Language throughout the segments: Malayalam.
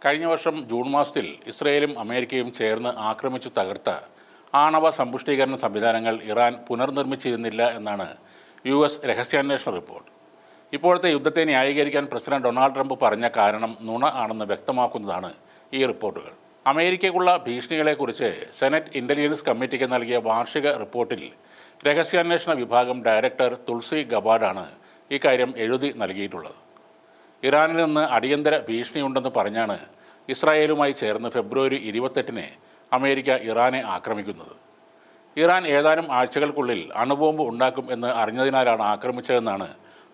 കഴിഞ്ഞ വർഷം ജൂൺ മാസത്തിൽ ഇസ്രയേലും അമേരിക്കയും ചേർന്ന് ആക്രമിച്ചു തകർത്ത ആണവ സമ്പുഷ്ടീകരണ സംവിധാനങ്ങൾ ഇറാൻ പുനർനിർമ്മിച്ചിരുന്നില്ല എന്നാണ് US രഹസ്യാന്വേഷണ റിപ്പോർട്ട്. ഇപ്പോഴത്തെ യുദ്ധത്തെ ന്യായീകരിക്കാൻ പ്രസിഡന്റ് ഡൊണാൾഡ് ട്രംപ് പറഞ്ഞ കാരണം നുണ ആണെന്ന് വ്യക്തമാക്കുന്നതാണ് ഈ റിപ്പോർട്ടുകൾ. അമേരിക്കയ്ക്കുള്ള ഭീഷണികളെക്കുറിച്ച് സെനറ്റ് ഇൻ്റലിജൻസ് കമ്മിറ്റിക്ക് നൽകിയ വാർഷിക റിപ്പോർട്ടിൽ രഹസ്യാന്വേഷണ വിഭാഗം ഡയറക്ടർ തുൾസി ഗബാർഡാണ് ഇക്കാര്യം എഴുതി നൽകിയിട്ടുള്ളത്. ഇറാനിൽ നിന്ന് അടിയന്തര ഭീഷണിയുണ്ടെന്ന് പറഞ്ഞാണ് ഇസ്രായേലുമായി ചേർന്ന് ഫെബ്രുവരി 28-ന് അമേരിക്ക ഇറാനെ ആക്രമിക്കുന്നത്. ഇറാൻ ഏതാനും ആഴ്ചകൾക്കുള്ളിൽ അണുബോംബ് ഉണ്ടാക്കും എന്ന് അറിഞ്ഞതിനാലാണ് ആക്രമിച്ചതെന്നാണ്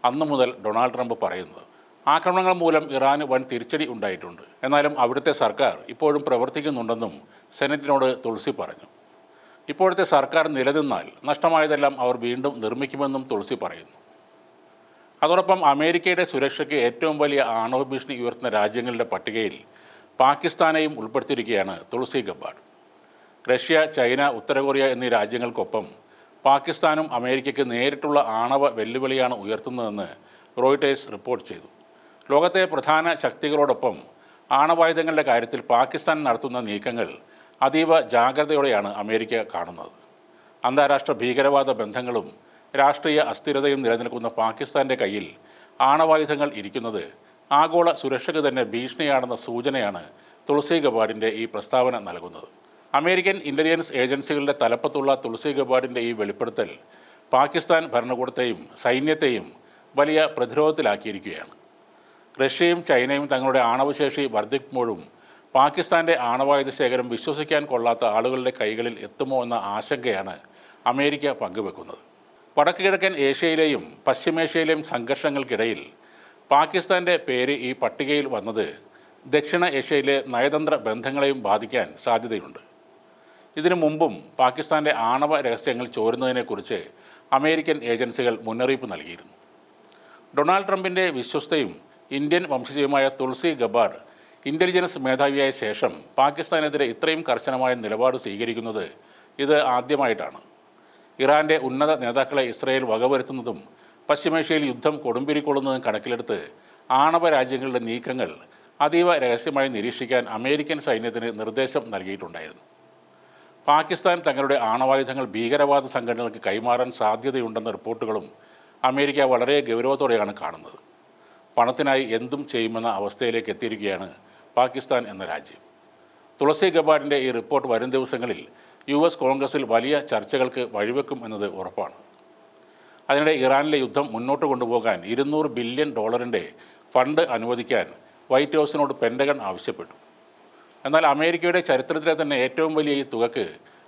അന്നു മുതൽ ഡൊണാൾഡ് ട്രംപ് പറയുന്നത്. ആക്രമണങ്ങൾ മൂലം ഇറാന് വൻ തിരിച്ചടി ഉണ്ടായിട്ടുണ്ട്. എന്നാലും അവിടുത്തെ സർക്കാർ ഇപ്പോഴും പ്രവർത്തിക്കുന്നുണ്ടെന്നും സെനറ്റിനോട് തുൾസി പറഞ്ഞു. ഇപ്പോഴത്തെ സർക്കാർ നിലനിന്നാൽ നഷ്ടമായതെല്ലാം അവർ വീണ്ടും നിർമ്മിക്കുമെന്നും തുൾസി പറയുന്നു. അതോടൊപ്പം അമേരിക്കയുടെ സുരക്ഷയ്ക്ക് ഏറ്റവും വലിയ ആണവ ഭീഷണി ഉയർത്തുന്ന രാജ്യങ്ങളുടെ പട്ടികയിൽ പാകിസ്ഥാനെയും ഉൾപ്പെടുത്തിയിരിക്കുകയാണ് തുൾസി ഗബാർഡ്. റഷ്യ, ചൈന, ഉത്തര കൊറിയ എന്നീ രാജ്യങ്ങൾക്കൊപ്പം പാകിസ്ഥാനും അമേരിക്കയ്ക്ക് നേരിട്ടുള്ള ആണവ വെല്ലുവിളിയാണ് ഉയർത്തുന്നതെന്ന് റോയിട്ടേഴ്സ് റിപ്പോർട്ട് ചെയ്തു. ലോകത്തെ പ്രധാന ശക്തികളോടൊപ്പം ആണവായുധങ്ങളുടെ കാര്യത്തിൽ പാകിസ്ഥാൻ നടത്തുന്ന നീക്കങ്ങൾ അതീവ ജാഗ്രതയോടെയാണ് അമേരിക്ക കാണുന്നത്. അന്താരാഷ്ട്ര ഭീകരവാദ ബന്ധങ്ങളും രാഷ്ട്രീയ അസ്ഥിരതയും നിലനിൽക്കുന്ന പാകിസ്ഥാൻ്റെ കയ്യിൽ ആണവായുധങ്ങൾ ഇരിക്കുന്നത് ആഗോള സുരക്ഷയ്ക്ക് തന്നെ ഭീഷണിയാണെന്ന സൂചനയാണ് തുൾസി ഗബാർഡിൻ്റെ ഈ പ്രസ്താവന നൽകുന്നത്. അമേരിക്കൻ ഇൻ്റലിജൻസ് ഏജൻസികളുടെ തലപ്പത്തുള്ള തുൾസി ഗബാർഡിൻ്റെ ഈ വെളിപ്പെടുത്തൽ പാകിസ്ഥാൻ ഭരണകൂടത്തെയും സൈന്യത്തെയും വലിയ പ്രതിരോധത്തിലാക്കിയിരിക്കുകയാണ്. റഷ്യയും ചൈനയും തങ്ങളുടെ ആണവശേഷി വർദ്ധിക്കുമ്പോഴും പാകിസ്ഥാൻ്റെ ആണവായുധ ശേഖരം വിശ്വസിക്കാൻ കൊള്ളാത്ത ആളുകളുടെ കൈകളിൽ എത്തുമോ എന്ന ആശങ്കയാണ് അമേരിക്ക പങ്കുവെക്കുന്നത്. വടക്ക് കിഴക്കൻ ഏഷ്യയിലെയും പശ്ചിമേഷ്യയിലെയും സംഘർഷങ്ങൾക്കിടയിൽ പാകിസ്ഥാൻ്റെ പേര് ഈ പട്ടികയിൽ വന്നത് ദക്ഷിണ ഏഷ്യയിലെ നയതന്ത്ര ബന്ധങ്ങളെയും ബാധിക്കാൻ സാധ്യതയുണ്ട്. ഇതിനു മുമ്പും പാകിസ്ഥാൻ്റെ ആണവ രഹസ്യങ്ങൾ ചോരുന്നതിനെക്കുറിച്ച് അമേരിക്കൻ ഏജൻസികൾ മുന്നറിയിപ്പ് നൽകിയിരുന്നു. ഡൊണാൾഡ് ട്രംപിൻ്റെ വിശ്വസ്തയും ഇന്ത്യൻ വംശജയുമായ തുൾസി ഗബാർഡ് ഇൻ്റലിജൻസ് മേധാവിയായ ശേഷം പാകിസ്ഥാനെതിരെ ഇത്രയും കർശനമായ നിലപാട് സ്വീകരിക്കുന്നത് ഇത് ആദ്യമായിട്ടാണ്. ഇറാൻ്റെ ഉന്നത നേതാക്കളെ ഇസ്രായേൽ വകവരുത്തുന്നതും പശ്ചിമേഷ്യയിൽ യുദ്ധം കൊടുമ്പിരിക്കൊള്ളുന്നതും കണക്കിലെടുത്ത് ആണവ രാജ്യങ്ങളുടെ നീക്കങ്ങൾ അതീവ രഹസ്യമായി നിരീക്ഷിക്കാൻ അമേരിക്കൻ സൈന്യത്തിന് നിർദ്ദേശം നൽകിയിട്ടുണ്ടായിരുന്നു. പാകിസ്ഥാൻ തങ്ങളുടെ ആണവായുധങ്ങൾ ഭീകരവാദ സംഘടനകൾക്ക് കൈമാറാൻ സാധ്യതയുണ്ടെന്ന റിപ്പോർട്ടുകളും അമേരിക്ക വളരെ ഗൗരവത്തോടെയാണ് കാണുന്നത്. പണത്തിനായി എന്തും ചെയ്യുമെന്ന അവസ്ഥയിലേക്ക് എത്തിയിരിക്കുകയാണ് പാകിസ്ഥാൻ എന്ന രാജ്യം. തുളസി ഗബാർഡിൻ്റെ ഈ റിപ്പോർട്ട് വരും ദിവസങ്ങളിൽ US കോൺഗ്രസിൽ വലിയ ചർച്ചകൾക്ക് വഴിവെക്കും എന്നത് ഉറപ്പാണ്. അതിനിടെ ഇറാനിലെ യുദ്ധം മുന്നോട്ട് കൊണ്ടുപോകാൻ $200 ബില്യൺ ഫണ്ട് അനുവദിക്കാൻ വൈറ്റ് ഹൗസിനോട് പെൻറ്റഗൺ ആവശ്യപ്പെട്ടു. എന്നാൽ അമേരിക്കയുടെ ചരിത്രത്തിലെ തന്നെ ഏറ്റവും വലിയ ഈ തുകയ്ക്ക്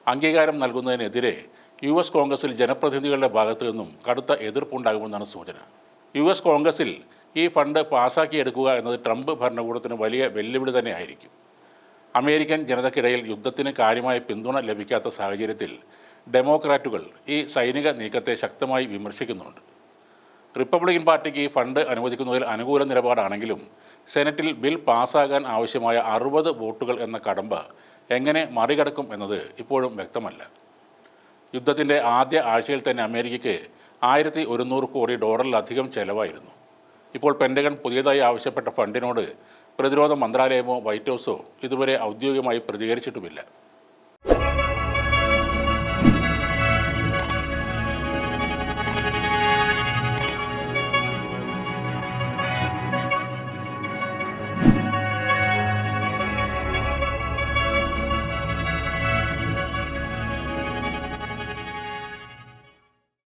അംഗീകാരം നൽകുന്നതിനെതിരെ US കോൺഗ്രസിൽ ജനപ്രതിനിധികളുടെ ഭാഗത്തു നിന്നും കടുത്ത എതിർപ്പുണ്ടാകുമെന്നാണ് സൂചന. US കോൺഗ്രസിൽ ഈ ഫണ്ട് പാസാക്കിയെടുക്കുക എന്നത് ട്രംപ് ഭരണകൂടത്തിന് വലിയ വെല്ലുവിളി തന്നെ ആയിരിക്കും. അമേരിക്കൻ ജനതയ്ക്കിടയിൽ യുദ്ധത്തിന് കാര്യമായ പിന്തുണ ലഭിക്കാത്ത സാഹചര്യത്തിൽ ഡെമോക്രാറ്റുകൾ ഈ സൈനിക നീക്കത്തെ ശക്തമായി വിമർശിക്കുന്നുണ്ട്. റിപ്പബ്ലിക്കൻ പാർട്ടിക്ക് ഈ ഫണ്ട് അനുവദിക്കുന്നതിൽ അനുകൂല നിലപാടാണെങ്കിലും സെനറ്റിൽ ബിൽ പാസ്സാകാൻ ആവശ്യമായ 60 വോട്ടുകൾ എന്ന കടമ്പ എങ്ങനെ മറികടക്കും എന്നത് ഇപ്പോഴും വ്യക്തമല്ല. യുദ്ധത്തിൻ്റെ ആദ്യ ആഴ്ചയിൽ തന്നെ അമേരിക്കയ്ക്ക് $1100 കോടി ചെലവായിരുന്നു. ഇപ്പോൾ പെൻറ്റഗൺ പുതിയതായി ആവശ്യപ്പെട്ട ഫണ്ടിനോട് പ്രതിരോധ മന്ത്രാലയമോ വൈറ്റ് ഹൗസോ ഇതുവരെ ഔദ്യോഗികമായി പ്രതികരിച്ചിട്ടുമില്ല.